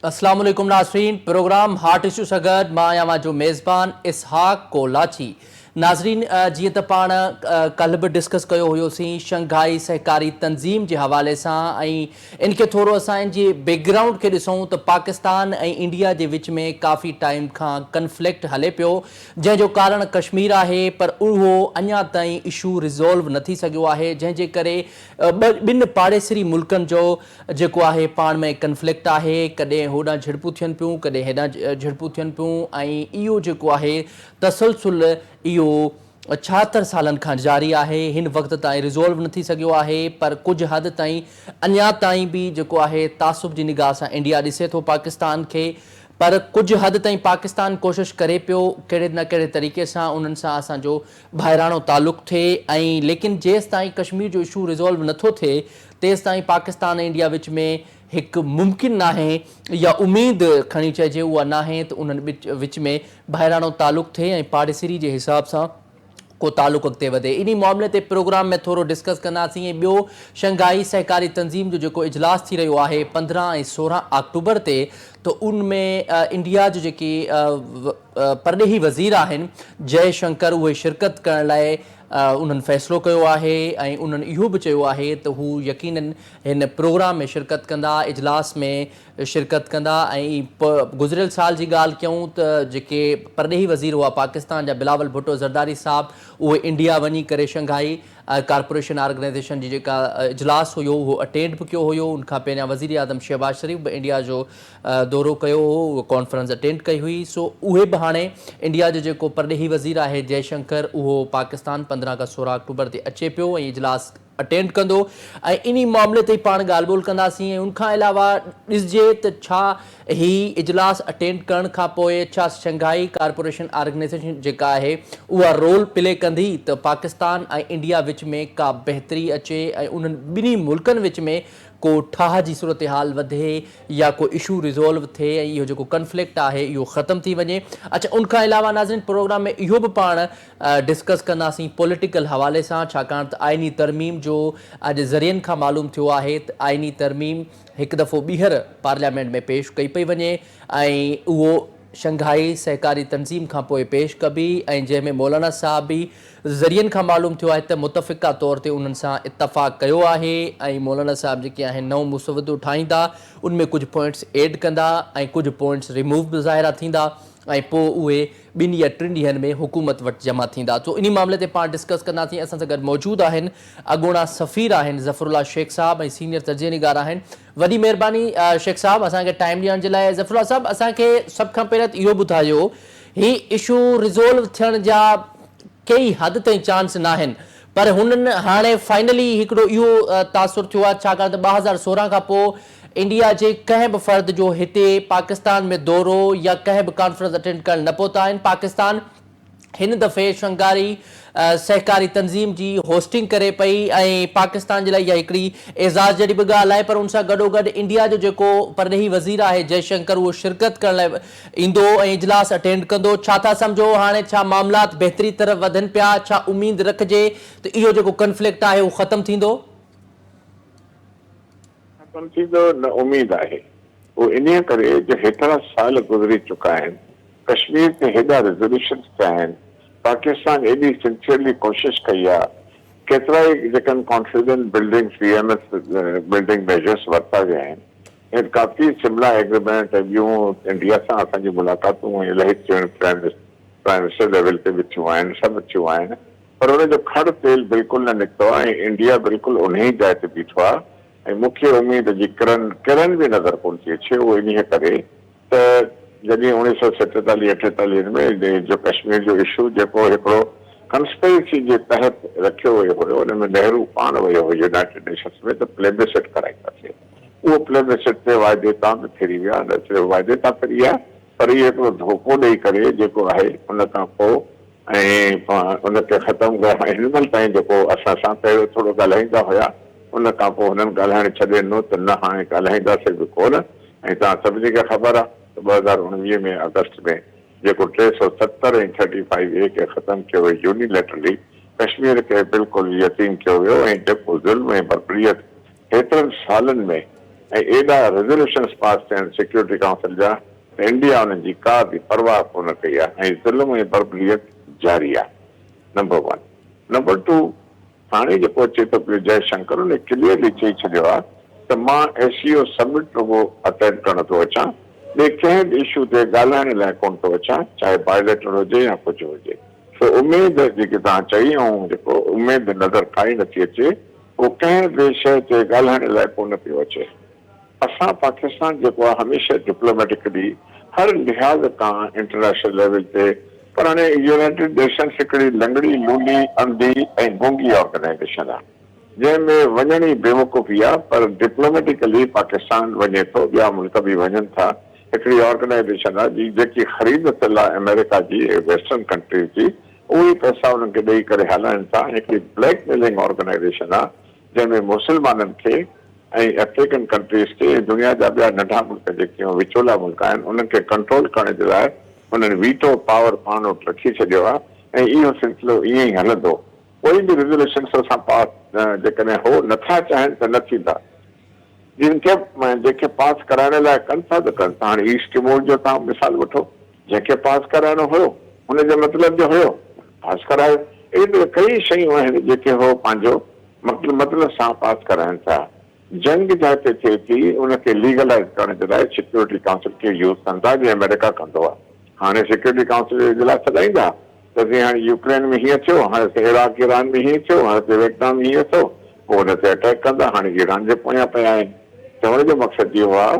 अस्सलाम वालेकुम नाज़रीन, प्रोग्राम हार्ट इशू सां गॾु मां आहियां जो मेज़बान इसहाक कोलाची। नाज़रीन, जीअं त पाण कल्ह बि डिस्कस कयो हुयोसीं शंघाई सहकारी तंज़ीम जे हवाले सां, ऐं इनखे थोरो असांजे बैकग्राउंड खे ॾिसूं त पाकिस्तान ऐं इंडिया जे विच में काफ़ी टाइम खां कन्फ्लिक्ट हले पियो, जंहिंजो कारण कश्मीर आहे, पर उहो अञा ताईं इशू रिज़ॉल्व न थी सघियो आहे, जंहिंजे करे ॿिनि पाड़ेसरी मुल्कनि जो जेको आहे पाण में कन्फ्लिक्ट आहे। कॾहिं होॾां झिड़पूं थियनि पियूं, कॾहिं हेॾां झिड़पूं थियनि पियूं, ऐं इहो जेको आहे तसलसुल इहो 76 सालनि खां जारी आहे। हिन वक़्त ताईं रिज़ॉल्व न थी सघियो आहे, पर कुझु हद ताईं अञा ताईं बि जेको आहे तासुब जी निगाह सां इंडिया ॾिसे थो पाकिस्तान खे, पर कुझु हद ताईं पाकिस्तान कोशिशि करे पियो कहिड़े न कहिड़े तरीक़े सां उन्हनि सां असांजो भाइराणो तालुक़ु थिए, ऐं लेकिन जेसि ताईं कश्मीर जो इशू रिज़ॉल्व नथो थिए तेसि ताईं पाकिस्तान ऐं इंडिया विच में हिकु मुमकिन नाहे या उमेद खणी चइजे उहा नाहे त उन्हनि विच में भाइराणो तालुक़ु थिए ऐं पाड़ेसरी जे हिसाब सां को तालुक़ु अॻिते वधे। इन मामले ते प्रोग्राम में थोरो डिस्कस कंदासीं। ऐं ॿियो, शंघाई सहकारी तंज़ीम जो जेको इजलास थी रहियो आहे 15 ऐं 16 अक्टूबर ते, त उनमें इंडिया जो जेके परॾेही वज़ीर आहिनि जयशंकर, उहे शिरकत करण लाइ उन्हनि फ़ैसिलो कयो आहे, ऐं उन्हनि इहो बि चयो आहे त हू यकीनन हिन प्रोग्राम में शिरकत कंदा, इजलास में शिरकत कंदा। ऐं गुज़िरियल साल जी ॻाल्हि कयूं त जेके परॾेही वज़ीर हुआ पाकिस्तान जा बिलावल भुट्टो ज़रदारी साहब, उहे इंडिया वञी करे शंघाई कॉर्पोरेशन ऑर्गेनाइज़ेशन जी जेका इजलास हुयो उहो अटेंड बि कयो हुयो। उनखां पहिरियां वज़ीर आज़म शहबाज शरीफ़ बि इंडिया जो दौरो कयो हो, उहो कॉन्फ्रेंस अटेंड कई हुई। सो उहे बि हाणे इंडिया जो जेको परॾेही वज़ीर आहे जयशंकर, उहो पाकिस्तान 15 खां 16 अक्टूबर ते अचे पियो ऐं इजलास अटेंड कंदो, ऐं इन मामले ते पाण ॻाल्हि ॿोल कंदासीं। ऐं उनखां अलावा ॾिसिजे त छा ही इजलास अटेंड करण खां पोइ छा शंघाई कॉर्पोरेशन ऑर्गेनाइज़ेशन जेका आहे उहा रोल प्ले कंदी त पाकिस्तान ऐं इंडिया विच में का बहितरी अचे ऐं उन्हनि ॿिन्ही मुल्कनि विच में को ठाह जी सूरत हाल वधे या को इशू रिज़ॉल्व थिए ऐं इहो जेको कन्फ्लिक्ट आहे इहो ख़तमु थी वञे। अच्छा, उनखां अलावा नाज़रीन प्रोग्राम में इहो बि पाण डिस्कस कंदासीं पॉलिटिकल हवाले सां, छाकाणि त आइनी तरमीम जो अॼु ज़रियनि खां मालूम थियो आहे त आइनी तरमीम हिकु दफ़ो ॿीहर पार्लियामेंट में पेश कई पई वञे, ऐं उहो शंघाई सहकारी तंज़ीम खां पोइ पेश कबी, ऐं जंहिंमें मौलाना साहब बि ज़रियनि खां मालूम थियो आहे त मुतफ़िक़ा तौर ते उन्हनि सां इतफ़ाक़ कयो आहे, ऐं मौलाना साहब जेके आहिनि नओं मुसवदो ठाहींदा, उनमें कुझु पॉइंट्स एड कंदा ऐं कुझु पॉइंट्स रिमूव बि ज़ाहिरा थींदा, ऐं पोइ उहे 2 या 3 ॾींहंनि में हुकूमत वटि जमा थींदा। तो इन मामले ते पाण डिस्कस कंदासीं। असां सां गॾु मौजूदु आहिनि अॻूणा सफ़ीर आहिनि ज़फ़रुल्ला शेख साहब, ऐं सीनियर तर्जुमे निगार आहिनि। वॾी महिरबानी शेख साहब असांखे टाइम ॾियण जे लाइ। ज़फ़रुल्ला साहब, असांखे सभ खां पहिरियों इहो ॿुधायो, ही इशू रिज़ॉल्व थियण जा कई हद ताईं चांस न आहिनि, पर हुननि हाणे फाइनली हिकिड़ो इहो तासुर थियो आहे, छाकाणि त 2016 खां पोइ इंडिया जे कंहिं बि फ़र्द जो हिते पाकिस्तान में दौरो या कंहिं बि कॉन्फ्रेंस अटेंड करणु न पहुता आहिनि। पाकिस्तान हिन दफ़े शंघाई सहकारी तंज़ीम जी होस्टिंग करे पई, ऐं पाकिस्तान जे लाइ इहा हिकिड़ी एज़ाज़ जहिड़ी बि ॻाल्हि आहे, पर उन सां गॾोगॾु इंडिया जो जेको परॾेही वज़ीर आहे जयशंकर, उहो शिरकत करण लाइ ईंदो ऐं इजलास अटेंड कंदो। छा था सम्झो हाणे, छा मामलात बहितरी तरफ़ वधनि पिया? छा उमेद रखिजे त इहो जेको कन्फ्लिक्ट आहे उहो ख़तमु थींदो? न उमेद आहे, उहो इन करे जो हेतिरा साल गुज़री चुका आहिनि, कश्मीर ते हेॾा रेज़ोल्यूशन थिया आहिनि, पाकिस्तान एॾी सिंसियरली कोशिशि कई आहे, केतिरा ई जेके कॉन्फिडेंस बिल्डिंग बिल्डिंग मेजर्स वरिता विया आहिनि, ऐं काफ़ी शिमला एग्रीमेंट ऐं ॿियूं इंडिया सां असांजी मुलाक़ातूं इलाही प्राइम मिनिस्टर लेवल ते बि थियूं आहिनि, सभु थियूं आहिनि, पर हुनजो खड़ तेल बिल्कुलु न निकितो आहे ऐं इंडिया बिल्कुलु उन ई जाइ ते बीठो आहे। ऐं मूंखे उमेद जी किरण बि नज़र कोन थी अचे। उहो इन करे त जॾहिं 1947-48 में जो कश्मीर जो इशू जेको हिकिड़ो कंस्पिरेसी जे तहत रखियो वियो हुयो, हुन में नेहरू पाण वियो हुयो यूनाइटेड नेशंस में त प्लेबिसिट कराईंदासीं। उहो प्लेबिसिट ते वाइदे तां बि फिरी विया, न सिर्फ़ु वाइदे तां फिरी विया, पर इहो हिकिड़ो धोखो ॾेई करे जेको आहे उन खां पोइ ऐं उनखे ख़तमु करण हिन महिल ताईं जेको असां सां पहिरियों थोरो ॻाल्हाईंदा हुया, उन खां पोइ हुननि ॻाल्हाइण छॾे ॾिनो त न हाणे ॻाल्हाईंदासीं बि कोन। ऐं तव्हां सभिनी खे ख़बर आहे त 2019 में अगस्त में जेको 370 ऐं 35A खे ख़तमु कयो वियो यूनिलैटरली, कश्मीर खे बिल्कुलु यतीम कयो वियो, ऐं जेको ज़ुल्म ऐं बरबरीत हेतिरनि सालनि में ऐं एॾा रेज़ोल्यूशन्स पास थिया आहिनि सिक्योरिटी काउंसिल जा त इंडिया उन्हनि जी का बि परवाह कोन कई आहे ऐं ज़ुल्म ऐं बर्बरियत जारी आहे। नंबर 1। नंबर 2, हाणे जेको अचे थो पियो जयशंकर उन क्लियरली चई छॾियो आहे त मां एससीओ समिट रुगो अटेंड करण थो अचां, ॿिए कंहिं बि इशू ते ॻाल्हाइण लाइ कोन थो अचां, चाहे बायोलेटरल हुजे या कुझु हुजे। सो उमेद जेकी तव्हां चई ऐं जेको उमेद नज़र काई नथी अचे उहो कंहिं बि शइ ते ॻाल्हाइण लाइ कोन पियो अचे। असां पाकिस्तान जेको आहे हमेशह डिप्लोमेटिकली हर लिहाज़ खां इंटरनेशनल लेवल ते, पर हाणे यूनाइटेड नेशंस हिकिड़ी लंगड़ी लूली अंधी ऐं गूंगी ऑर्गेनाइज़ेशन आहे जंहिंमें वञण ई बेवकूफ़ी आहे, पर डिप्लोमेटिकली पाकिस्तान वञे थो, ॿिया मुल्क बि वञनि था। हिकिड़ी ऑर्गेनाइज़ेशन आहे जेकी ख़रीद थियल आहे अमेरिका जी वेस्टर्न कंट्रीज़ जी, उहे पैसा उन्हनि खे ॾेई करे हलाइनि था। हिकिड़ी ब्लैकमेलिंग ऑर्गेनाइज़ेशन आहे जंहिंमें मुस्लमाननि खे ऐं अफ्रीकन कंट्रीज़ खे दुनिया जा ॿिया नंढा मुल्क जेके विचोला मुल्क आहिनि उन्हनि खे कंट्रोल करण जे लाइ उन्हनि वीटो पावर पाण वटि रखी छॾियो आहे ऐं इहो सिलसिलो ईअं ई हलंदो। कोई बि रेज़ोल्यूशन असां पास जेकॾहिं हो नथा चाहिनि त न थींदा। जेके पास कराइण लाइ कनि था त कनि था। हाणे ईस्ट तिमोर जो तव्हां मिसाल वठो, जंहिंखे पास कराइणो हुयो हुनजे मतिलब जो हुयो पास करायो। अहिड़ी कई शयूं आहिनि जेके हो पंहिंजो मतिलब सां पास कराइनि था। जंग जिते थिए थी उनखे लीगलाइज़ करण जे लाइ सिक्योरिटी काउंसिल खे यूज़ कनि था, जीअं अमेरिका कंदो आहे। हाणे सिक्योरिटी काउंसिल जे लाइ सदाईंदा त जीअं हाणे यूक्रेन में हीअं थियो, हाणे इराक ईरान में हीअं थियो, हाणे वियतनाम में हीअं थियो, पोइ हुन ते अटैक कंदा। हाणे ईरान जे पोयां पिया आहिनि। चवण जो मक़सदु इहो आहे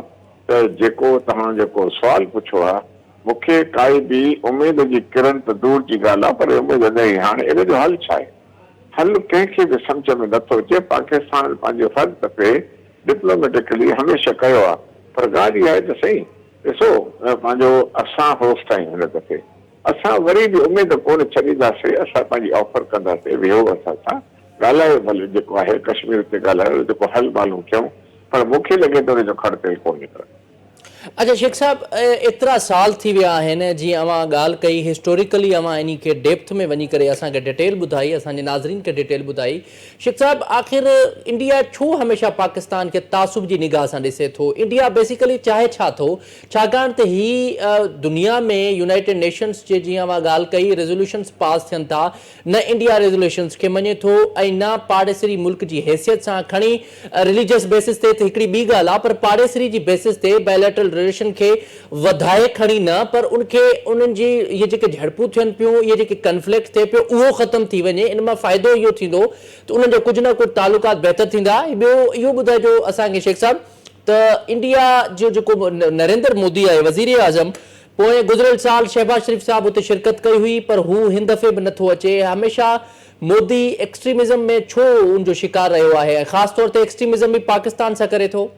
त जेको तव्हां जेको सुवालु पुछो आहे, मूंखे काई बि उमेद जी किरण त दूर जी ॻाल्हि आहे, पर उमेद न ई। हाणे इन जो हल छा आहे? हल कंहिंखे बि सम्झ में नथो अचे। पाकिस्तान पंहिंजो हर दफ़े डिप्लोमेटिकली हमेशह कयो आहे, पर ॻाल्हि इहा आहे त सही ॾिसो पंहिंजो असां होस्ट आहियूं हिन दफ़े, असां वरी बि उमेद कोन छॾींदासीं। असां पंहिंजी ऑफर कंदासीं, विहो असां सां ॻाल्हायो, भले जेको आहे कश्मीर ते ॻाल्हायो, जेको हल मालूम कयूं, पर मूंखे लॻे थो जो खड़ तेल कोन निकिरंदो। अच्छा शेख साहब, एतिरा साल थी विया आहिनि, जीअं अवां ॻाल्हि कई हिस्टोरिकली अवां इन खे डेप्थ में वञी करे असांखे डिटेल ॿुधाई, असांजे नाज़रीन खे डिटेल ॿुधाई। शेख साहब, आख़िर इंडिया छो हमेशह पाकिस्तान खे तासुब जी निगाह सां ॾिसे थो? इंडिया बेसिकली चाहे छा थो? छाकाणि त ही दुनिया में यूनाइटेड नेशंस जे जीअं अवां ॻाल्हि कई रेज़ोल्यूशन्स पास थियनि था, न इंडिया रेज़ोल्यूशन्स खे मञे थो ऐं न पाड़ेसरी मुल्क जी हैसियत सां खणी रिलीजियस बेसिस ते हिकिड़ी ॿी ॻाल्हि आहे, पर पाड़ेसरी जी बेसिस ते बायलैटरल रिलेशन के वधाए खणी न, पर उनखे उन्हनि जी ये जेके झड़पूं थियनि पियूं, ये जेके कन्फ्लिक्ट थिए पियो, उहो ख़तम थी वञे। इन मां फ़ाइदो इहो थींदो त उन्हनि जो कुझु न कुझु तालुकात बहितर थींदा। ॿियो इहो ॿुधाइजो असांखे शेख साहब त इंडिया जो जेको नरेंद्र मोदी आहे वज़ीर आज़म, पोइ गुज़िरियल साल शहबाज शरीफ़ साहब उते शिरकत कई हुई, पर हू हिन दफ़े बि नथो अचे। हमेशह मोदी एक्सट्रीमिज़म में छो उनजो शिकार रहियो आहे? ख़ासि तौर ते एक्सट्रीमिज़म बि पाकिस्तान सां करे थो।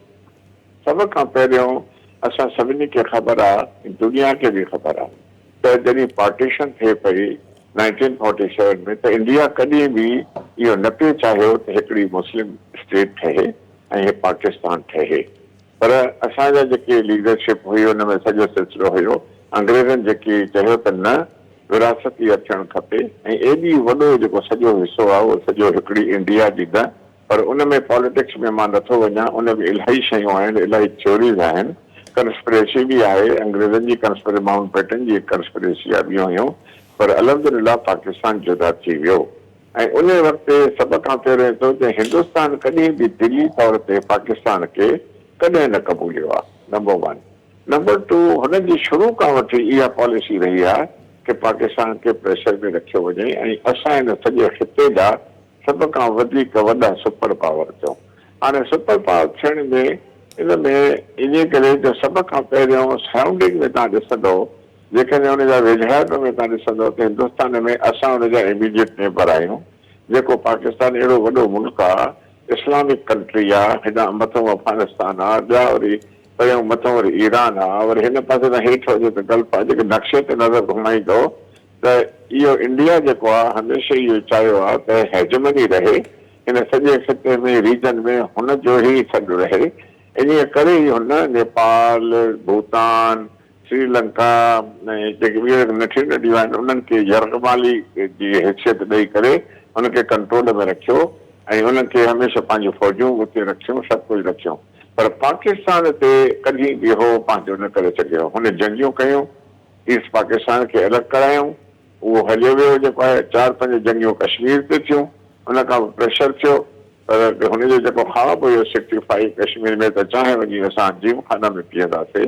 सभ खां पहिरियों असां सभिनी खे ख़बर आहे, दुनिया खे बि ख़बर आहे त जॾहिं पार्टीशन थिए पई 1947 में, त इंडिया कॾहिं बि इहो न पियो चाहियो त हिकिड़ी मुस्लिम स्टेट ठहे ऐं पाकिस्तान ठहे। पर असांजा जेके लीडरशिप हुई हुन में सॼो सिलसिलो हुयो, अंग्रेज़नि जेकी चयो त न विरासती थियणु खपे ऐं एॾी वॾो जेको सॼो हिसो आहे उहो सॼो हिकिड़ी इंडिया जी न। पर उन में पॉलिटिक्स में मां नथो वञा, उन में इलाही शयूं आहिनि, इलाही थ्योरीज़ आहिनि, कंस्पिरेसी बि आहे, अंग्रेज़नि जी कंस्पिरेसी, माउंट बेटन जी कंस्पिरेसी आहे, ॿियूं हुयूं। पर अल्हम्दुलिल्लाह पाकिस्तान जुदा थी वियो ऐं उन वक़्तु सभ खां पहिरियों थो त हिंदुस्तान कॾहिं बि दिली तौर ते पाकिस्तान खे कॾहिं न क़बूलियो आहे। नंबर 1। नंबर 2, हुन जी शुरू खां वठी इहा पॉलिसी रही आहे कि पाकिस्तान खे प्रेशर में रखियो वञे ऐं असां हिन सॼे ख़िते जा सभ खां वधीक वॾा सुपर पावर थियूं। हाणे सुपर पावर थियण में इन में इन करे जो सभ खां पहिरियों सराउंडिंग में तव्हां ॾिसंदो, जेकॾहिं हुनजा वेझड़ाप में तव्हां ॾिसंदो त हिंदुस्तान में असां हुनजा इमीडिएट नेबर आहियूं। जेको पाकिस्तान अहिड़ो वॾो मुल्क आहे, इस्लामिक कंट्री आहे, हिन मथां अफ़गानिस्तान आहे, ॿिया वरी परियां मथां वरी ईरान आहे, वरी हिन पासे त हेठि वञे त गल्फ आहे। जेके नक्शे ते नज़र घुमाईंदो त इहो इंडिया जेको आहे हमेशह इहो चाहियो आहे त हेजमनी रहे हिन सॼे खिते में, रीजन में, हुन जो ई सॾु रहे। इन करे ई हुन नेपाल, भूटान, श्रीलंका ऐं जेके ॿियूं नंढियूं नंढियूं आहिनि उन्हनि खे यरगमाली जी हैसियत ॾेई करे हुनखे कंट्रोल में रखियो ऐं उन्हनि खे हमेशह पंहिंजूं फ़ौजियूं उते रखियूं, सभु कुझु रखियूं। पर पाकिस्तान ते कॾहिं बि हो पंहिंजो न करे सघियो। हुन जंगियूं कयूं, ईस्ट पाकिस्तान खे अलॻि करायूं, उहो हलियो वियो जेको आहे। 4-5 जंगियूं कश्मीर ते थियूं, हुन खां प्रेशर थियो, पर हुनजो जेको ख़्वाबु हुयो 65 कश्मीर में त चाहे वञी असां जीम खाना में पीअंदासीं,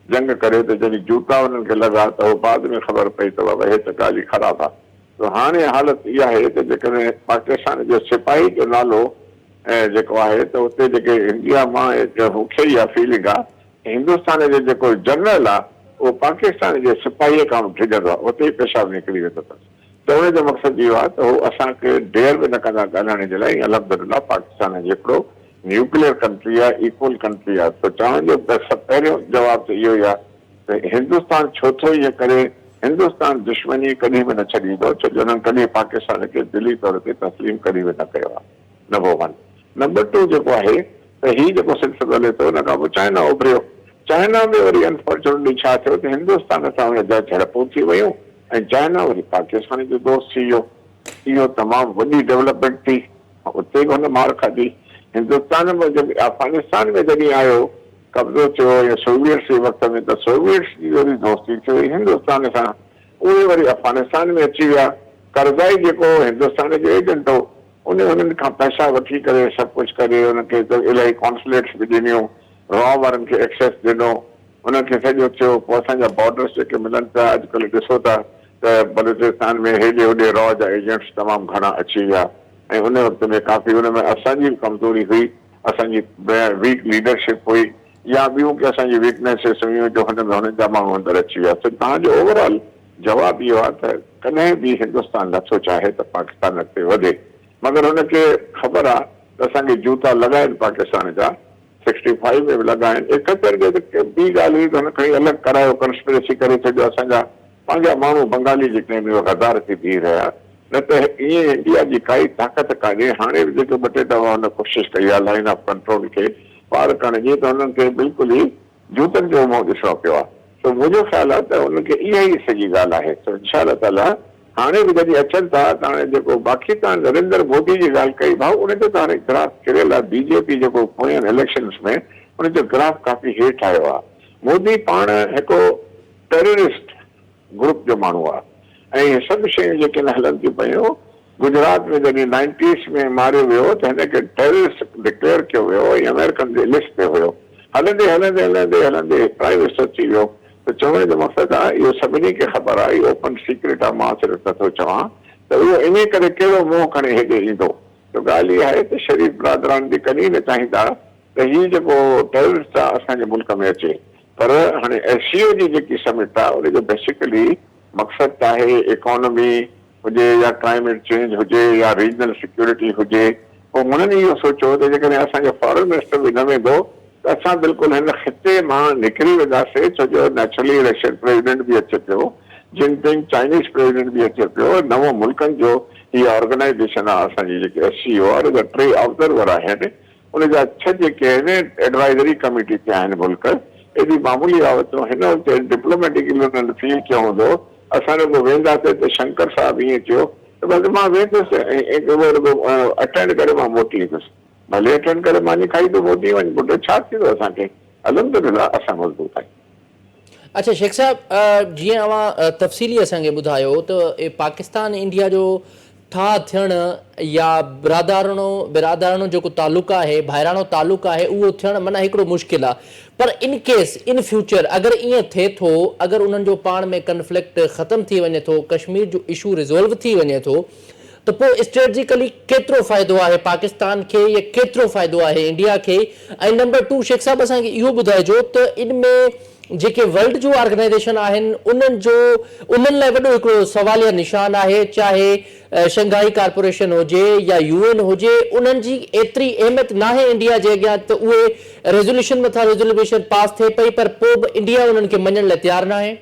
जंग करे त जॾहिं जूता हुननि खे लॻा त उहो बाद में ख़बर पई त बाबा हे त ॻाल्हि ई ख़राबु आहे। त हाणे हालत इहा आहे त जेकॾहिं पाकिस्तान जो सिपाही जो नालो ऐं जेको आहे त उते जेके इंडिया मां मूंखे इहा फीलिंग आहे हिंदुस्तान जो जेको जनरल आहे उहो पाकिस्तान जे सिपाहीअ खां डिॼंदो आहे, उते ई पेशाब निकिरी वेंदो अथसि। त हुनजो मक़सदु इहो आहे त हू असांखे डेर बि न कंदा ॻाल्हाइण जे लाइ। अलहमदिल्ला पाकिस्तान जेतिरो न्यूक्लियर कंट्री आहे, इक्वल कंट्री आहे। त चवण जो पहिरियों जवाबु त इहो ई आहे त हिंदुस्तान छो थो ईअं करे। हिंदुस्तान दुश्मनी कॾहिं बि न छॾींदो, छो जो हुननि कॾहिं पाकिस्तान खे दिली तौर ते तस्लीम कॾहिं बि न कयो आहे। नंबर 1। नंबर 2 जेको आहे त हीउ जेको सिलसिलो हले थो, हुन खां पोइ चाइना उभरियो। चाइना में वरी अनफॉर्चुनेटली छा थियो त हिंदुस्तान सां हुन जा झड़पूं थी वियूं ऐं चाइना वरी पाकिस्तान जो दोस्त थी वियो। इहो तमामु वॾी डेवलपमेंट थी, उते बि हुन मार खाधी। हिंदुस्तान में जॾहिं अफगानिस्तान में जॾहिं आयो कब्ज़ो थियो या सोवियट्स जे वक़्त में, त सोवियट्स जी वरी दोस्ती थी वई हिंदुस्तान सां। उहे वरी अफगानिस्तान में अची विया। करज़ाई जेको हिंदुस्तान जो एजेंट हो, उन्हनि खां पैसा वठी करे सभु कुझु करे हुनखे इलाही कॉन्सुलेट्स बि ॾिनियूं, रॉ वारनि खे एक्सेस ॾिनो, उनखे सॼो थियो। पोइ असांजा बॉर्डर्स जेके मिलनि पिया, अॼुकल्ह ॾिसो था त बलूचिस्तान में हेॾे होॾे रॉ जा एजेंट्स तमामु घणा अची विया ऐं उन वक़्त में काफ़ी हुन में असांजी बि कमज़ोरी हुई, असांजी वीक लीडरशिप हुई या ॿियूं की असांजी वीकनेसिस हुयूं जो हुन में हुननि जा माण्हू अंदरि अची विया। त तव्हांजो ओवरऑल जवाबु इहो आहे त कॾहिं बि हिंदुस्तान नथो चाहे त पाकिस्तान अॻिते वधे, मगर हुनखे ख़बर आहे त असांखे जूता लॻाइनि पाकिस्तान जा, 65 में बि लॻाइनि। 71 में ॿी ॻाल्हि हुई त हुन खणी अलॻि करायो, कंस्पिरेसी करे छॾियो। असांजा पंहिंजा माण्हू बंगाली जेके आहिनि उहे गद्दार थी बीह रहिया। न त ईअं इंडिया जी काई ताक़त कान्हे। हाणे बि जेके 2-3 दफ़ा हुन कोशिशि कई आहे लाइन ऑफ कंट्रोल खे पार करण जी, त हुननि खे बिल्कुलु ई जूतनि जो मुंहुं ॾिसणो पियो आहे। त मुंहिंजो ख़्यालु आहे त हुनखे इहा ई सॼी ॻाल्हि आहे। त इंशा ताला हाणे बि जॾहिं अचनि था त हाणे जेको बाक़ी तव्हां नरेंद्र मोदी जी ॻाल्हि कई भाउ, उनजो त हाणे ग्राफ किरियल आहे। बीजेपी जेको पोयनि इलेक्शन्स में उनजो ग्राफ काफ़ी हेठि आयो आहे। मोदी पाण हिकु टेररिस्ट ग्रुप जो माण्हू आहे ऐं सभु शयूं जेके हलनि थियूं पियूं, गुजरात में जॾहिं 90s में मारियो वियो त हिनखे टेररिस्ट डिक्लेयर कयो वियो ऐं अमेरिकन जे लिस्ट ते हुयो। हलंदे हलंदे हलंदे हलंदे प्राइम मिनिस्टर थी वियो। त चवण जो मक़सदु आहे इहो सभिनी खे ख़बर आहे, इहो ओपन सीक्रेट आहे, मां सिर्फ़ु नथो चवां त उहो इन करे कहिड़ो मुंहुं खणे हेॾे ईंदो। त ॻाल्हि इहा आहे त शरीफ़ बिरादरान बि कॾहिं न चाहींदा त हीउ जेको टेररिस्ट आहे असांजे मुल्क में अचे। पर हाणे एससीओ जी जेकी समिट आहे उनजो बेसिकली मक़सदु आहे इकोनॉमी हुजे या क्लाइमेट चेंज हुजे या रीजनल सिक्योरिटी हुजे। पोइ हुननि इहो सोचियो त जेकॾहिं असांजो फॉरेन मिनिस्टर बि न वेंदो त असां बिल्कुलु हिन ख़िते मां निकिरी वेंदासीं, छो जो नेचुरली रशियन प्रेसिडेंट बि अचे पियो, जिनपिंग चाइनीज़ प्रेसिडेंट बि अचे पियो। 9 मुल्कनि जो हीअ ऑर्गेनाइज़ेशन आहे असांजी जेकी एससीओ आहे। उनजा 3 ऑब्ज़र्वर आहिनि, उनजा 6 जेके आहिनि एडवाइज़री कमेटी ते आहिनि मुल्क। एॾी मामूली बाबति हिन वक़्तु डिप्लोमेटिकली हुननि फील कयो हूंदो असां रुॻो वेंदासीं त शंकर साहिबु ईअं चयो त बसि मां वेंदुसि ऐं अटेंड करे मां मोटींदुसि। भले अटेंड करे मानी खाई थो मोटी वञ, पुटु छा थींदो असांखे। अलहमदिल्ला असां मज़बूत आहियूं। अच्छा शेख साहब, जीअं अवां तफ़सीली असांखे ॿुधायो त पाकिस्तान इंडिया जो ठा थियणु या बिरादारणो जेको तालुक़ु आहे, भाइराणो तालुक़ु आहे, उहो थियणु माना हिकिड़ो मुश्किल आहे। पर इन केस इन फ्यूचर अगरि ईअं थिए थो, अगरि उन्हनि जो पाण में कन्फ्लिक्ट ख़तमु थी वञे थो, कश्मीर जो इशू रिज़ोल्व थी वञे थो, त पोइ स्ट्रेटजिकली केतिरो फ़ाइदो आहे पाकिस्तान खे या केतिरो फ़ाइदो आहे इंडिया खे। ऐं नंबर 2 शेख साहब असांखे इहो ॿुधाइजो त इन में जेके वर्ल्ड जो ऑर्गेनाइज़ेशन आहिनि उन्हनि लाइ वॾो हिकिड़ो सवालिया निशान आहे, चाहे शंघाई कॉर्पोरेशन हुजे या UN हुजे, उन्हनि जी एतिरी अहमियत नाहे इंडिया जे अॻियां त उहे रेज़ोल्यूशन मथां रेज़ोल्यूशन पास थिए पई, पर पोइ बि इंडिया उन्हनि खे मञण लाइ तयारु न आहे।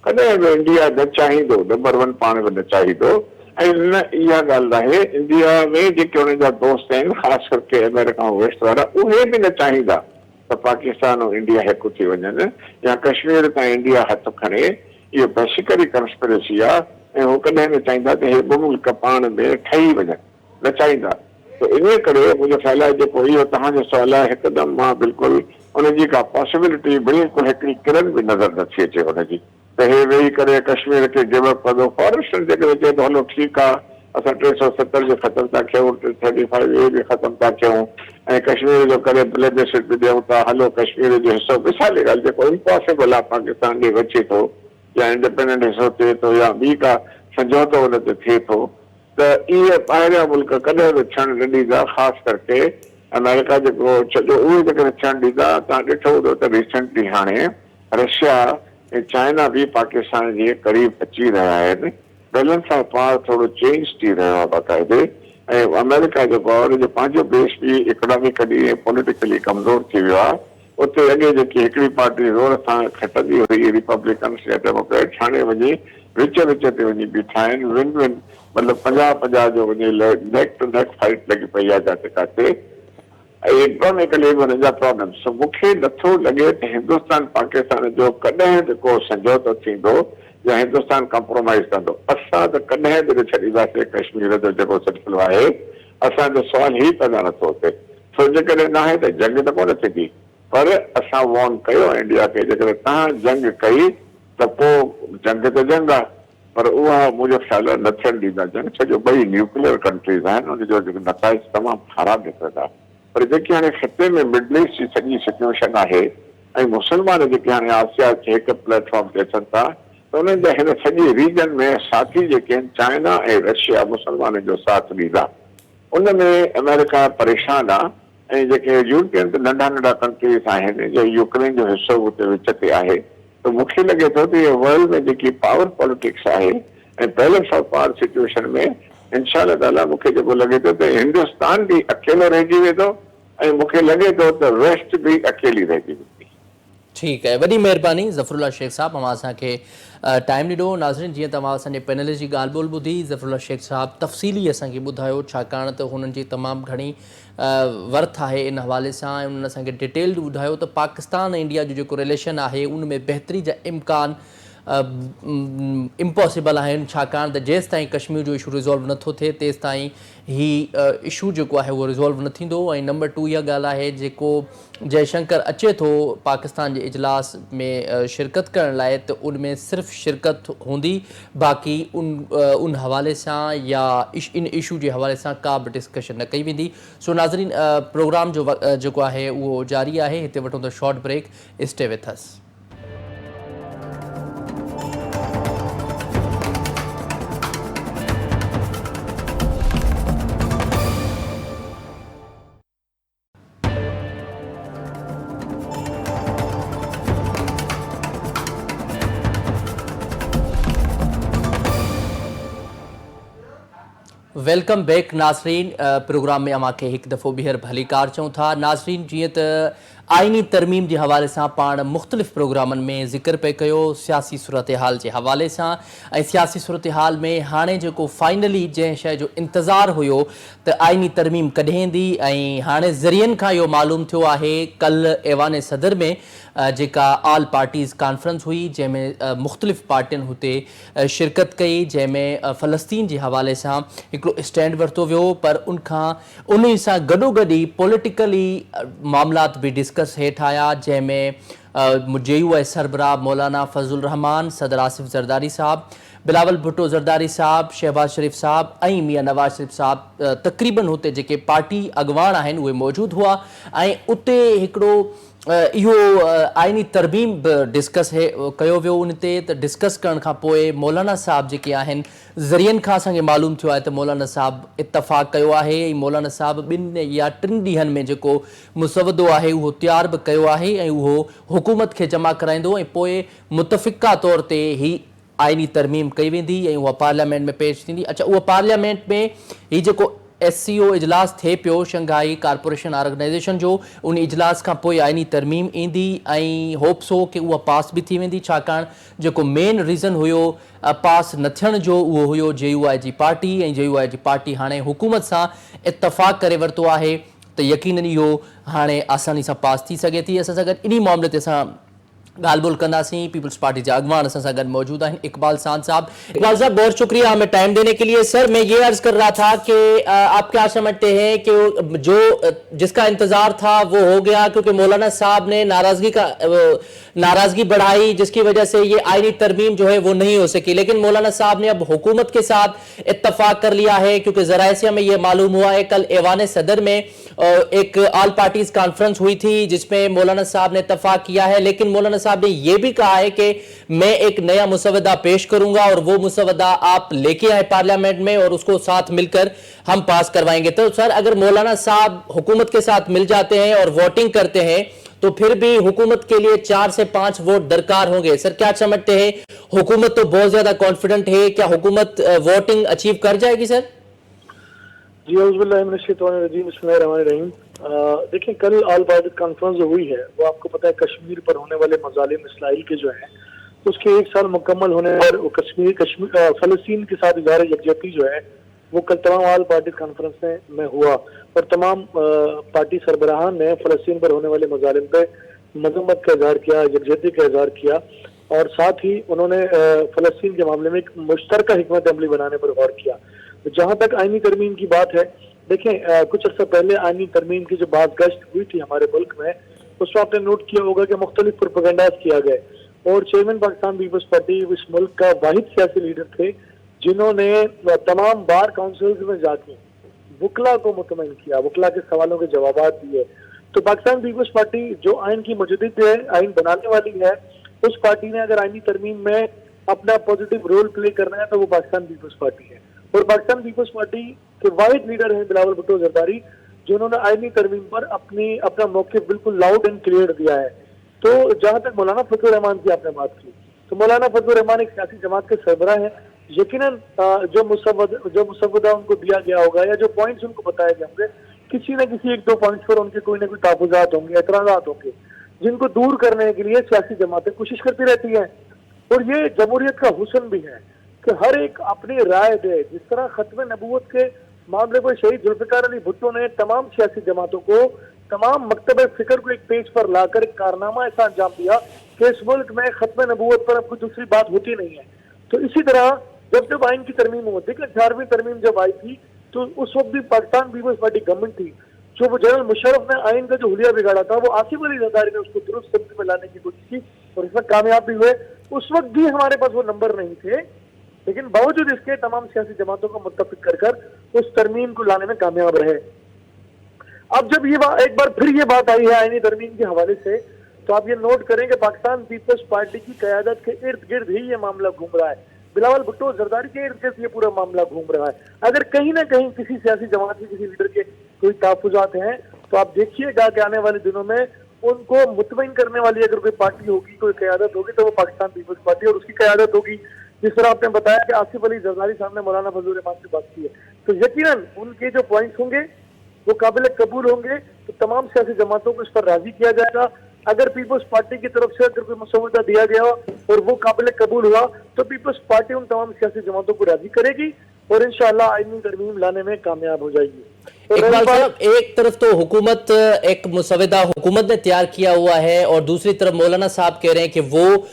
कॾहिं बि इंडिया न चाहींदो, नंबर 1 पाण बि न चाहींदो। ऐं न इहा ॻाल्हि आहे, इंडिया में जेके हुननि जा दोस्त आहिनि ख़ासि करके अमेरिका ऐं वेस्ट वारा, उहे बि न चाहींदा त पाकिस्तान ऐं इंडिया हिकु थी वञनि या कश्मीर तां इंडिया हथु खणे। इहो बेसिकली कंस्पिरेसी आहे ऐं हू कॾहिं न चाहींदा त हे 2 मुल्क पाण में ठही वञनि, न चाहींदा। तो इन करे मुंहिंजो ख़्याल आहे जेको इहो तव्हांजो सुवाल आहे हिकदमि मां बिल्कुलु उनजी का पॉसिबिलिटी बिल्कुलु हिकिड़ी किरण बि नज़र नथी अचे हुनजी त हे वेही करे कश्मीर खे गिव अप कंदो फॉरेस्टर जेकॾहिं चए थो हलो ठीकु आहे असां 370 जो ख़तमु था कयूं 35 ए बि ख़तमु था कयूं ऐं कश्मीर जो करे प्लेबिसिट बि ॾियूं था हलो कश्मीर जो हिसो मिसाल जी ॻाल्हि जेको इम्पॉसिबल आहे पाकिस्तान ॾे अचे थो या इंडिपेंडेंट हिसो थिए थो या ॿी का समझौतो हुन ते थिए थो त इहे ॿाहिरियां मुल्क कॾहिं बि थियणु न ॾींदा ख़ासि करके अमेरिका जेको छॾियो उहे जेकॾहिं थियणु ॾींदा तव्हां ॾिठो हूंदो त रिसेंटली हाणे रशिया ऐं चाइना बि पाकिस्तान जे क़रीब अची रहिया आहिनि बैलेंस ऑफ पावर थोरो चेंज थी रहियो आहे बाक़ाइदे ऐं अमेरिका जेको आहे हुनजो पंहिंजो देश बि इकोनॉमिकली ऐं पॉलिटिकली कमज़ोर थी वियो आहे उते अॻे जेकी हिकिड़ी पार्टी ज़ोर सां खटंदी हुई रिपब्लिकन्स या डेमोक्रेट्स हाणे वञी विच ते वञी बीठा आहिनि विन विन मतिलबु 50-50 जो वञी नेक टू नेक फाइट लॻी पई आहे जिते किथे ऐं इकोनॉमिकली बि हुननि जा प्रॉब्लम्स मूंखे नथो लॻे त हिंदुस्तान पाकिस्तान जो कॾहिं बि को समझौतो थींदो या हिंदुस्तान कॉम्प्रोमाइज़ कंदो असां त कॾहिं बि न छॾींदासीं कश्मीर जो जेको सिलसिलो आहे असांजो सुवाल ई पैदा नथो थिए छो जेकॾहिं न आहे त जंग त कोन थींदी पर असां वॉर्न कयो इंडिया खे जेकॾहिं तव्हां जंग कई त पोइ जंग त जंग आहे पर उहा मुंहिंजो ख़्याल आहे न थियणु ॾींदा जंग छो ॿई न्यूक्लियर कंट्रीज़ आहिनि उनजो जेको नताइज तमामु ख़राबु निकिरंदा पर जेकी हाणे ख़िते में मिडल ईस्ट जी सॼी सिचुएशन आहे ऐं मुस्लमान जेके हाणे आसिया खे हिकु प्लेटफॉर्म ते अचनि था त उन्हनि जा हिन सॼे रीजन में साथी जेके आहिनि चाइना ऐं रशिया मुस्लमाननि जो साथ ॾींदा उन में अमेरिका परेशान आहे ऐं जेके यूरोपियन नंढा नंढा कंट्रीज़ आहिनि जो यूक्रेन जो हिसो उते विच ते आहे त मूंखे लॻे थो त इहे वर्ल्ड में जेकी पावर पॉलिटिक्स आहे ऐं बैलेंस ऑफ पावर सिचुएशन में इंशाअल्लाह ताला मूंखे जेको लॻे थो त हिंदुस्तान बि अकेलो रहिजी वेंदो ऐं मूंखे लॻे थो त वेस्ट बि अकेली रहिजी वेंदी। ठीकु आहे वॾी महिरबानी ज़फ़रुल्ला शेख साहब तव्हां असांखे टाइम ॾिनो नाज़रीन जीअं तव्हां असांजे पैनलिस्ट जी ॻाल्हि ॿोल ॿुधी ज़फ़रुल्ला शेख साहब तफ़सीली असांखे ॿुधायो छाकाणि त हुननि जी तमामु घणी वर्थ आहे इन हवाले सां ऐं उन्हनि असांखे डिटेल्ड ॿुधायो त पाकिस्तान ऐं इंडिया जो जेको रिलेशन आहे उन में बहितरी जा इम्कान इम्पॉसिबल आहिनि छाकाणि त जेसि ताईं कश्मीर जो इशू रिज़ॉल्व नथो थिए तेसि ताईं ही इशू जेको आहे उहो रिज़ॉल्व न थींदो ऐं नंबर 2 इहा ॻाल्हि आहे जेको जयशंकर अचे थो पाकिस्तान जे इजलास में शिरकत करण लाइ त उन में सिर्फ़ु शिरकत हूंदी बाक़ी उन हवाले सां या इन इशू जे हवाले सां का बि डिस्कशन न कई वेंदी सो नाज़रीन प्रोग्राम जो जेको आहे उहो जारी आहे हिते वठूं था short break stay with us welcome back नाज़रीन प्रोग्राम में अव्हांखे हिकु दफ़ो ॿीहर भलीकार चऊं था नाज़रीन जीअं त आइनी तरमीम जे हवाले सां पाण मुख़्तलिफ़ प्रोग्रामनि में ज़िक्र पे कयो सियासी सूरत हाल जे हवाले सां ऐं सियासी सूरत हाल में हाणे जेको फाइनली जंहिं शइ जो इंतज़ारु हुयो त आइनी तरमीम कॾहिं ईंदी ऐं हाणे ज़रियनि खां इहो मालूम थियो आहे कल्ह ऐवान सदर में जेका ऑल पार्टीज़ कॉन्फ्रेंस हुई जंहिंमें मुख़्तलिफ़ पार्टियुनि हुते शिरकत कई जंहिंमें फ़लस्तीन जे हवाले सां हिकिड़ो स्टैंड वरितो वियो पर उन सां गॾोगॾु ई पॉलिटिकली मामलात बि डिस्कस हेठि आया जंहिंमें JUI सरबराह मौलाना फज़लुर रहमान सदर आसिफ ज़रदारी साहब बिलावल भुट्टो ज़रदारी साहब शहबाज शरीफ़ साहब ऐं मियां नवाज़ शरीफ़ साहब तक़रीबन हुते जेके पार्टी अॻवान आहिनि उहे मौजूदु हुआ ऐं उते हिकिड़ो इहो आइनी तरमीम बि डिस्कस कयो वियो उन ते त डिस्कस करण खां पोइ मौलाना साहब जेके आहिनि ज़रियनि खां असांखे मालूम थियो आहे त मौलाना साहब इतफ़ाक़ कयो आहे ऐं मौलाना साहब 2 या 3 ॾींहंनि में जेको मुसवदो आहे उहो तयारु बि कयो आहे ऐं उहो हुकूमत खे जमा कराईंदो ऐं पोइ मुतफ़िक़ा तौर ते ही आइनी तरमीम कई वेंदी ऐं उहा पार्लियामेंट में पेश थींदी अच्छा उहा पार्लियामेंट में ही जेको SCO इजलास थिए पियो शंघाई कॉर्पोरेशन ऑर्गेनाइज़ेशन जो उन इजलास खां पोइ आइनी तरमीम ईंदी ऐं होप्स हो कि उहा पास बि थी वेंदी छाकाणि जेको मेन रीज़न हुयो पास न थियण जो उहो हुयो JUI जी पार्टी ऐं JUI जी पार्टी हाणे हुकूमत सां इतफ़ाक़ करे वरितो आहे त यकीनन इहो हाणे आसानी सां पास थी सघे थी असां सां गॾु इन मामले ते असां ॻाल्हि ॿोल कंदासीं। पीपल्स पार्टी जा अॻवान असां सां गॾु मौजूद आहिनि इकबाल सांद साहब। इकबाल साहब बहुत शुक्रिया हमें टाइम देने के लिए। सर मैं ये अर्ज कर रहा था कि आप क्या समझते हैं कि जो जिसका इंतजार था वो हो गया, क्योंकि मौलाना साहब ने नाराजगी बढ़ाई जिसकी वजह से ये आईनी तरमीम जो है वो नहीं हो सकी, लेकिन मौलाना साहब ने अब हुकूमत के साथ इत्तफाक कर लिया है, क्योंकि ज़राए से हमें ये मालूम हुआ है कल ऐवान सदर में एक ऑल पार्टीज कॉन्फ्रेंस हुई थी जिसमें मौलाना साहब ने इत्तफाक किया है, लेकिन मौलाना साहब ने यह भी कहा है कि मैं एक नया मुसवदा पेश करूंगा और वो मुसवदा आप लेके आए पार्लियामेंट में और उसको साथ मिलकर हम पास करवाएंगे। तो सर अगर मौलाना साहब हुकूमत के साथ मिल जाते हैं और वोटिंग करते हैं तो फिर भी हुकूमत के लिए 4 से 5 वोट दरकार होंगे। सर क्या समझते हैं, हुकूमत तो बहुत ज्यादा कॉन्फिडेंट है, क्या हुकूमत वोटिंग अचीव कर जाएगी? सर जी बिस्मिल्लाहिर्रहमानिर्रहीम। देखिए कल ऑल पार्टी कॉन्फ्रेंस जो हुई है वो आपको पता है कश्मीर पर होने वाले मजालिम इस्राइल के जो हैं उसके 1 साल मुकम्मल होने पर कश्मीर फलस्तीन के साथ इज़हार यकजहती जो है वो कल तमाम ऑल पार्टी कॉन्फ्रेंस में हुआ और तमाम पार्टी सरबराहान ने फलस्तीन पर होने वाले मजालिम पे मजम्मत का इजहार किया, यकजहती का इजहार किया और साथ ही उन्होंने फलस्तीन के मामले में एक मुश्तरका हिकमत अमली बनाने पर गौर किया। जहाँ तक आईनी तरमीम की बात है, देखें कुछ अर्सा पहले आईनी तरमीम की जो बात गश्त हुई थी हमारे मुल्क में उसमें आपने नोट किया होगा कि मुख्तलिफ प्रोपेगेंडाज किया गए और चेयरमैन पाकिस्तान पीपल्स पार्टी इस मुल्क का वाहिद सियासी लीडर थे जिन्होंने तमाम बार काउंसिल्स में जाके वकला को मुतमईन किया, वकला के सवालों के जवाब दिए। तो पाकिस्तान पीपल्स पार्टी जो आइन की मुजद्दिद है, आइन बनाने वाली है, उस पार्टी ने अगर आइनी तरमीम में अपना पॉजिटिव रोल प्ले करना है तो वो पाकिस्तान पीपल्स पार्टी है और पाकिस्तान पीपल्स पार्टी के वाहिद लीडर हैं बिलावल भुट्टो जरदारी जिन्होंने आईनी तरमीम पर अपना मौक़िफ़ बिल्कुल लाउड एंड क्लियर दिया है। तो जहां तक मौलाना फजलुर रहमान की आपने बात की तो मौलाना फजलुर रहमान एक सियासी जमात के सरबराह हैं, यकीनन जो मुसवदा उनको दिया गया होगा या जो पॉइंट्स उनको बताए गए होंगे किसी न किसी 1-2 पॉइंट्स पर उनके कोई ना कोई तहफ़्फ़ुज़ात होंगे, एतराज़ात होंगे जिनको दूर करने के लिए सियासी जमातें कोशिश करती रहती हैं और ये जमहूरियत का हुस्न भी है कि हर एक अपनी राय दे। जिस तरह खत्म नबूवत के मामले को शहीद जुल्फ़िकार अली भुट्टो ने तमाम सियासी जमातों को, तमाम मकतब फिक्र को एक पेज पर लाकर एक कारनामा ऐसा अंजाम दिया कि इस मुल्क में खत्म नबूवत पर अब कोई दूसरी बात होती नहीं है। तो इसी तरह जब आइन की तरमीम हुई, देखिए 18वीं तरमीम जब आई थी तो उस वक्त भी पाकिस्तान पीपल्स पार्टी गवर्नमेंट थी, जो वो जनरल मुशर्रफ ने आइन का जो हुलिया बिगाड़ा था वो आसिफ अली जरदारी ने उसको दुरुस्त सब्त में लाने की कोशिश की और इसमें कामयाब भी हुए। उस वक्त भी हमारे पास वो नंबर नहीं थे, लेकिन बावजूद इसके तमाम सियासी जमातों को मुत्तफिक कर उस तरमीम को लाने में कामयाब रहे। अब जब ये एक बार फिर ये बात आई है आईनी तरमीम के हवाले से तो आप ये नोट करें कि पाकिस्तान पीपल्स पार्टी की क़यादत के इर्द गिर्द ही ये मामला घूम रहा है, बिलावल भुट्टो जरदारी के इर्द गिर्द ये पूरा मामला घूम रहा है। अगर कहीं ना कहीं किसी सियासी जमात के किसी लीडर के कोई तहफ़्फ़ुज़ात हैं तो आप देखिएगा कि आने वाले दिनों में उनको मुतमईन करने वाली अगर कोई पार्टी होगी, कोई क़यादत होगी तो वो पाकिस्तान पीपल्स पार्टी और उसकी क़यादत होगी। जिस तरह आपने बताया कि आसिफ अली जरदारी साहब ने मौलाना फजलुर रहमान से बात की है तो यकीनन उनके जो पॉइंट्स होंगे वो काबिल कबूल होंगे तो तमाम सियासी जमातों को इस पर राजी किया जाएगा। अगर पीपल्स पार्टी की तरफ से अगर कोई मसौदा दिया गया और वो काबिल कबूल हुआ तो पीपल्स पार्टी उन तमाम सियासी जमातों को राजी करेगी और इंशाअल्लाह आईनी तरमीम लाने में कामयाब हो जाएगी। इकबाल साहब, एक तरफ तो हुकूमत एक मुसवदा हुकूमत ने तैयार किया हुआ है और दूसरी तरफ मौलाना साहब कह रहे हैं कि वो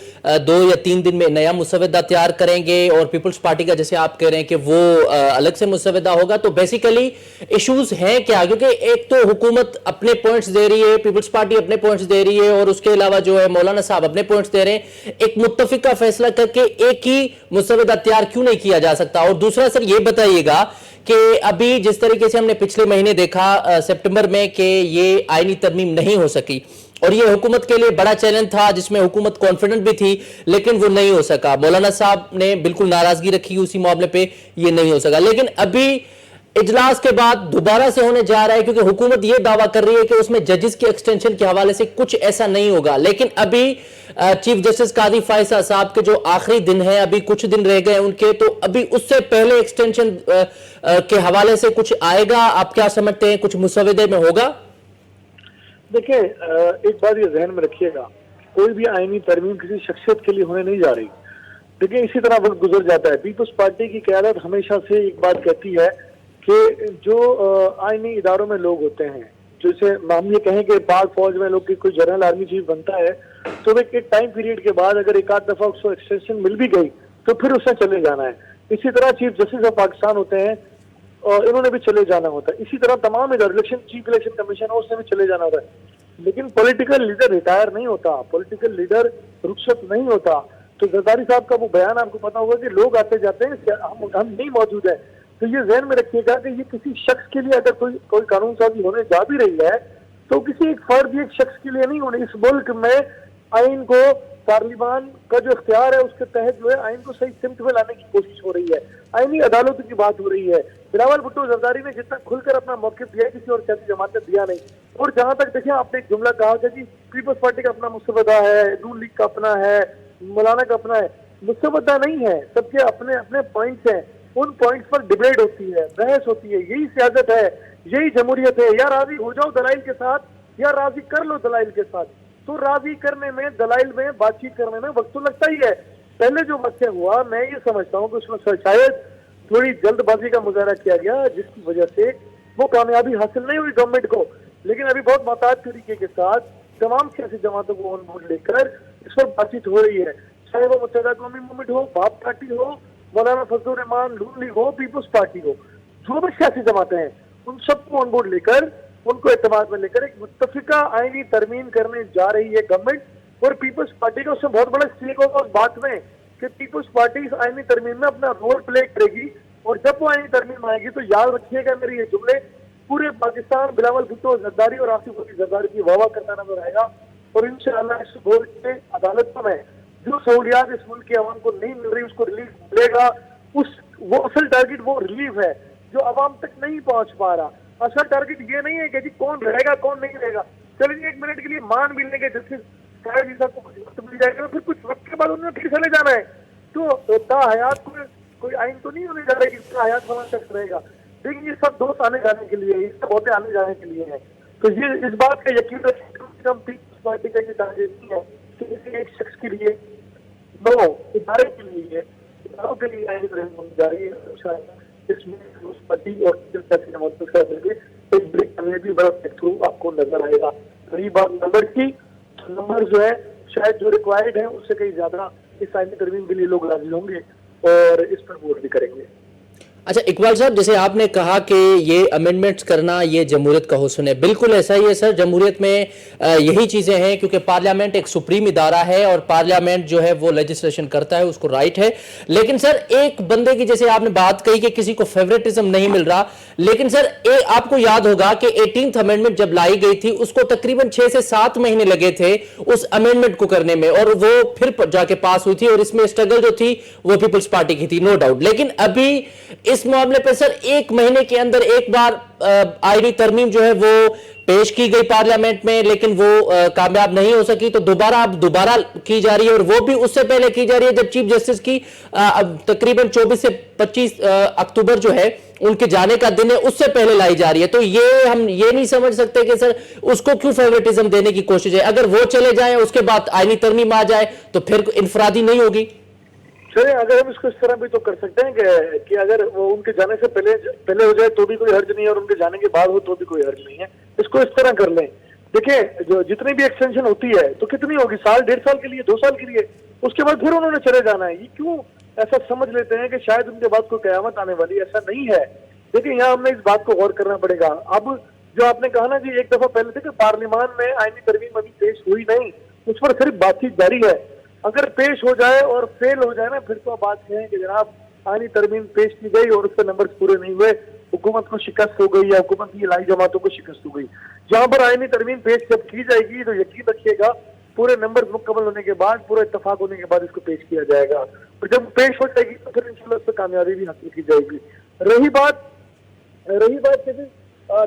2 या 3 दिन में नया मुसवदा तैयार करेंगे और पीपल्स पार्टी का जैसे आप कह रहे हैं कि वो अलग से मुसवदा होगा। तो बेसिकली इश्यूज हैं क्या? क्योंकि एक तो हुकूमत अपने पॉइंट्स दे रही है, पीपल्स पार्टी अपने पॉइंट्स दे रही है और उसके अलावा जो है मौलाना साहब अपने पॉइंट्स दे रहे हैं। एक मुत्तफिका फैसला करके एक ही मुसवदा तैयार क्यों नहीं किया जा सकता? और दूसरा सर ये बताइएगा कि अभी जिस तरीके से हमने पिछले महीने देखा सितंबर में कि ये आईनी तरमीम नहीं हो सकी और ये हुकूमत के लिए बड़ा चैलेंज था जिसमें हुकूमत कॉन्फिडेंट भी थी लेकिन वो नहीं हो सका। मौलाना साहब ने बिल्कुल नाराजगी रखी उसी मामले पे, ये नहीं हो सका। लेकिन अभी इजलास के बाद दोबारा से होने जा रहा है क्योंकि हुकूमत ये दावा कर रही है कि उसमें जजेस की एक्सटेंशन के हवाले से कुछ ऐसा नहीं होगा। लेकिन अभी चीफ जस्टिस कादी फायसा साहब के जो आखिरी दिन है, अभी कुछ दिन रह गए उनके, तो अभी उससे पहले एक्सटेंशन के हवाले से कुछ आएगा? आप क्या समझते हैं, कुछ मुसवदे में होगा? देखिए एक बात ये जहन में रखिएगा, कोई भी आईनी तरमीम किसी शख्सियत के लिए होने नहीं जा रही। देखिए इसी तरह वक्त गुजर जाता है। पीपल्स पार्टी की क़यादत हमेशा से एक बात कहती है कि जो आईनी इदारों में लोग होते हैं, जैसे हम ये कहें कि पाक फौज में लोग की कोई जनरल आर्मी चीफ बनता है तो एक टाइम पीरियड के बाद अगर एक आध दफा उसको एक्सटेंशन मिल भी गई तो फिर उसने चले जाना है। इसी तरह चीफ जस्टिस ऑफ पाकिस्तान होते हैं और इन्होंने भी चले जाना होता है। इसी तरह तमाम इलेक्शन चीफ इलेक्शन कमीशन है उसने भी चले जाना होता है। लेकिन पॉलिटिकल लीडर रिटायर नहीं होता, पॉलिटिकल लीडर रुखसत नहीं होता। तो जरदारी साहब का वो बयान आपको पता होगा कि लोग आते जाते हैं, हम नहीं मौजूद है। तो ये ज़हन में रखिएगा कि ये किसी शख्स के लिए अगर कोई कानून साजी होने जा भी रही है तो किसी एक फर्द एक शख्स के लिए नहीं होने। इस मुल्क में आइन को पार्लिमान का जो इख्तियार है उसके तहत जो है आइन को सही सिमत में लाने की कोशिश हो रही है। आइनी अदालत की बात हो रही है। बिलावल भुट्टो जरदारी ने जितना खुलकर अपना मौक़िफ़ दिया किसी और सियासी जमात ने दिया नहीं। और जहाँ तक देखिए आपने एक जुमला कहा कि जी पीपल्स पार्टी का अपना मुस्तबदा है, नून लीग का अपना है, मौलाना का अपना है। मुस्तबदा नहीं है, सबके अपने अपने पॉइंट्स हैं। उन पॉइंट्स पर डिबेट होती है, बहस होती है। यही सियासत है, यही जमहूरियत है। या राजी हो जाओ दलाइल के साथ या राजी कर लो दलाइल के साथ। तो राजी करने में, दलाइल में बातचीत करने में वक्त तो लगता ही है। पहले जो वाक़या हुआ मैं ये समझता हूँ कि उसमें शायद थोड़ी जल्दबाजी का मुजाहरा किया गया जिसकी वजह से वो कामयाबी हासिल नहीं हुई गवर्नमेंट को। लेकिन अभी बहुत मोहतात तरीके के साथ तमाम सियासी जमातों को ऑन बोर्ड लेकर इस पर बातचीत हो रही है। चाहे वो मुत्तहिदा कौमी मूवमेंट हो, बाप पार्टी हो, मौलाना फजलुर रहमान, नून लीग हो, पीपल्स पार्टी हो, जो भी सियासी जमातें हैं उन सबको ऑन बोर्ड लेकर, उनको एतमाद में लेकर एक मुत्तफिका आईनी तरमीम करने जा रही है गवर्नमेंट। और पीपल्स पार्टी का उससे बहुत बड़ा स्टेक होगा उस बात में कि पीपल्स पार्टी इस आईनी तरमीम में अपना रोल प्ले करेगी। और जब वो आईनी तरमीम आएगी तो याद रखिएगा मेरे ये जुमले, पूरे पाकिस्तान बिलावल भुट्टो जरदारी और आसिफ अली जरदारी की वाह करता नजर आएगा। और इंशाअल्लाह इस बोर्ड के अदालतों में जो सहूलियात इस मुल्क की आवाम को नहीं मिल रही उसको रिलीफ मिलेगा। वो असल टारगेट वो रिलीफ है जो आवाम तक नहीं पहुंच पा रहा। असल टारगेट ये नहीं है कि जी कौन रहेगा कौन नहीं रहेगा। चलिए एक मिनट के लिए मान भी लेंगे जस्टिस साहिब जी साहब को वक्त मिल जाएगा, फिर कुछ वक्त के बाद उन्होंने फिर चले जाना है। तो ताहयात कोई आइन तो नहीं होने जा रहा है कि ताहयात फलां शख्स रहेगा। लेकिन ये सब दोस्त आने जाने के लिए, ये सब बहुते आने जाने के लिए है। तो ये इस बात का यकीन रखें कम से कम पीपल्स पार्टी का ये टारगेट नहीं है कि किसी एक शख्स के लिए, नो इदारे के लिए, इदारों के लिए आइन होने जा रही है। इसमें उस पार्टी और एक बड़ी कामयाबी बड़ा थ्रू आपको नजर आएगा। रही बात नंबर की, नंबर जो है शायद जो रिक्वायर्ड है उससे कहीं ज्यादा इस आईनी तरमीम के लिए लोग राजी होंगे और इस पर वोट भी करेंगे। अच्छा इकबाल साहब, जैसे आपने कहा कि ये अमेंडमेंट्स करना ये जमहूरियत का हुस्न है, बिल्कुल ऐसा ही है सर। जमहूरियत में यही चीज़ें हैं क्योंकि पार्लियामेंट एक सुप्रीम इदारा है और पार्लियामेंट जो है वो लेजिस्लेशन करता है, उसको राइट है। लेकिन सर एक बंदे की, जैसे आपने बात कही कि किसी को फेवरेटिज्म नहीं मिल रहा, लेकिन सर आपको याद होगा कि 18th अमेंडमेंट जब लाई गई थी उसको तकरीबन 6 से 7 महीने लगे थे उस अमेंडमेंट को करने में और वो फिर जाके पास हुई थी। और इसमें स्ट्रगल जो थी वो पीपल्स पार्टी की थी, नो डाउट। लेकिन अभी इस मामले पर सर 1 महीने के अंदर एक बार आईनी तरमीम जो है वो पेश की गई पार्लियामेंट में, लेकिन वो कामयाब नहीं हो सकी। तो दोबारा की जा रही है और वो भी उससे पहले की जा रही है जब चीफ जस्टिस की तकरीबन 24 से 25 अक्टूबर जो है उनके जाने का दिन है, उससे पहले लाई जा रही है। तो ये हम ये नहीं समझ सकते कि सर उसको क्यों फेवरेटिज्म देने की कोशिश है। अगर वो चले जाए उसके बाद आईनी तरमीम आ जाए तो फिर इनफरादी नहीं होगी। चलिए अगर हम इसको इस तरह भी तो कर सकते हैं कि अगर वो उनके जाने से पहले हो जाए तो भी कोई हर्ज नहीं है और उनके जाने के बाद हो तो भी कोई हर्ज नहीं है। इसको इस तरह कर लें। देखिए जो जितनी भी एक्सटेंशन होती है तो कितनी होगी, साल, 1.5 साल के लिए, 2 साल के लिए, उसके बाद फिर उन्होंने चले जाना है। ये क्यों ऐसा समझ लेते हैं कि शायद उनके बाद कोई कयामत आने वाली, ऐसा नहीं है। देखिए यहाँ हमने इस बात को गौर करना पड़ेगा। अब जो आपने कहा ना जी एक दफा पहले देखिए पार्लियामान में आईनी तरमीम अभी पेश हुई नहीं, उस पर सिर्फ बातचीत जारी है। अगर पेश हो जाए और फेल हो जाए ना फिर तो बात है कि जनाब आईनी तरमीम पेश की गई और उसके नंबर पूरे नहीं हुए, हुकूमत को शिकस्त हो गई या हुकूमत की लाई जमातों को शिकस्त हो गई। जहां पर आईनी तरमीम पेश जब की जाएगी तो यकीन रखिएगा पूरे नंबर मुकम्मल होने के बाद, पूरा इत्तफाक होने के बाद इसको पेश किया जाएगा। और जब पेश हो जाएगी तो फिर इंशाल्लाह उस पर कामयाबी भी हासिल की जाएगी। रही बात कैसे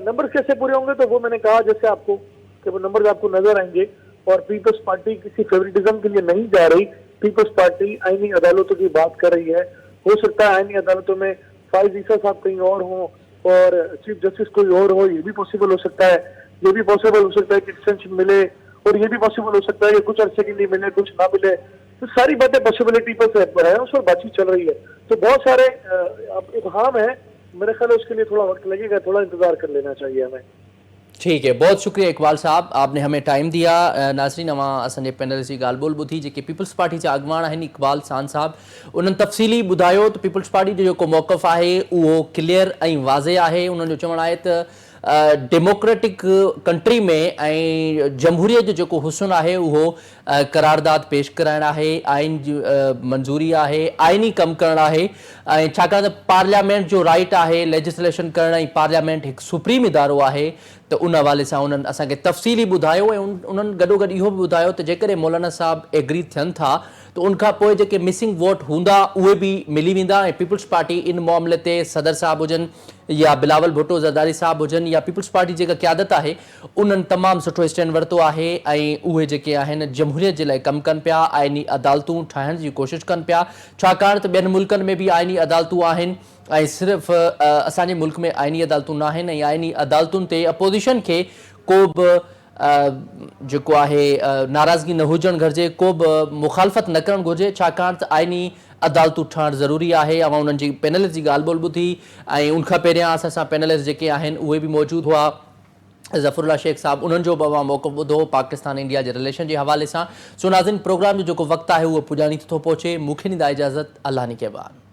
नंबर कैसे पूरे होंगे, तो वो मैंने कहा जैसे आपको कि वो नंबर आपको नजर आएंगे। और पीपल्स पार्टी किसी फेवरेटिज्म के लिए नहीं जा रही। पीपल्स पार्टी आईनी अदालतों की बात कर रही है। हो सकता है आईनी अदालतों में फाइज ईसा साहब कहीं और हों और चीफ जस्टिस कोई और हो, ये भी पॉसिबल हो सकता है। ये भी पॉसिबल हो सकता है कि एक्सटेंशन मिले और ये भी पॉसिबल हो सकता है कि कुछ अरसे के लिए मिले, कुछ ना मिले। तो सारी बातें पॉसिबिलिटी पर है, उस पर बातचीत चल रही है। तो बहुत सारे इबहाम है, मेरे ख्याल उसके लिए थोड़ा वक्त लगेगा, थोड़ा इंतजार कर लेना चाहिए हमें। ठीक है, बहुत शुक्रिया इकबाल साहब, आपने हमें टाइम दिया। नाज़रीन, अवां असांजे पैनलिस्ट जी ॻाल्हि ॿोल ॿुधी जेके पीपल्स पार्टी जा अॻवान आहिनि इकबाल सान साहब, उन्हनि तफ़सीली ॿुधायो त पीपल्स पार्टी जो जेको मौक़िफ़ आहे उहो क्लियर ऐं वाज़े आहे। उन्हनि जो चवणु आहे त डेमोक्रेटिक कंट्री में ऐं जमहूरियत जो जेको हुस्न आहे उहो करारदाद पेश कराइणु आहे, आइन जी मंज़ूरी आहे, आइनी कमु करणु आहे। ऐं छाकाणि त पार्लियामेंट जो राइट आहे लेजिस्लेशन करणु, ऐं पार्लियामेंट हिकु सुप्रीम इदारो आहे, त उन हवाले सां उन्हनि असांखे तफ़सीली ॿुधायो। ऐं उन्हनि गॾोगॾु इहो बि ॿुधायो त जेकॾहिं मौलाना साहब एग्री थियनि था त उनखां पोइ जेके मिसिंग वोट हूंदा उहे बि मिली वेंदा। ऐं पीपल्स पार्टी इन मामले ते सदर साहब हुजनि या बिलावल भुट्टो ज़रदारी साहब हुजनि या पीपल्स पार्टी जेका क़यादत आहे, उन्हनि तमामु सुठो स्टैंड वरितो आहे। ऐं उहे जेके आहिनि जमहूरियत जे लाइ कमु कनि पिया, आइनी अदालतूं ठाहिण जी कोशिशि कनि पिया, छाकाणि त ॿियनि मुल्कनि में बि आइनी अदालतूं आहिनि ऐं सिर्फ़ु असांजे मुल्क में आइनी अदालतूं न आहिनि। ऐं आइनी अदालतुनि ते अपोज़िशन खे को बि जेको आहे नाराज़गी न हुजणु घुरिजे, को बि मुखालफ़त न करणु घुरिजे, छाकाणि त आइनी अदालतूं ठहणु ज़रूरी आहे। अवां उन्हनि जी पैनलिस्ट जी ॻाल्हि ॿोल ॿुधी, ऐं उनखां पहिरियां असां सां पैनलिस्ट जेके आहिनि उहे बि मौजूदु हुआ, ज़फ़रुल्ला शेख साहब, उन्हनि जो बि अवां मौक़िफ़ ॿुधो पाकिस्तान इंडिया जे रिलेशन जे हवाले सां। सो नाज़रीन, प्रोग्राम जो जेको वक़्तु आहे उहो पुॼाणी थो पहुचे। मूंखे ॾींदा इजाज़त, अल्लाह निगहबान।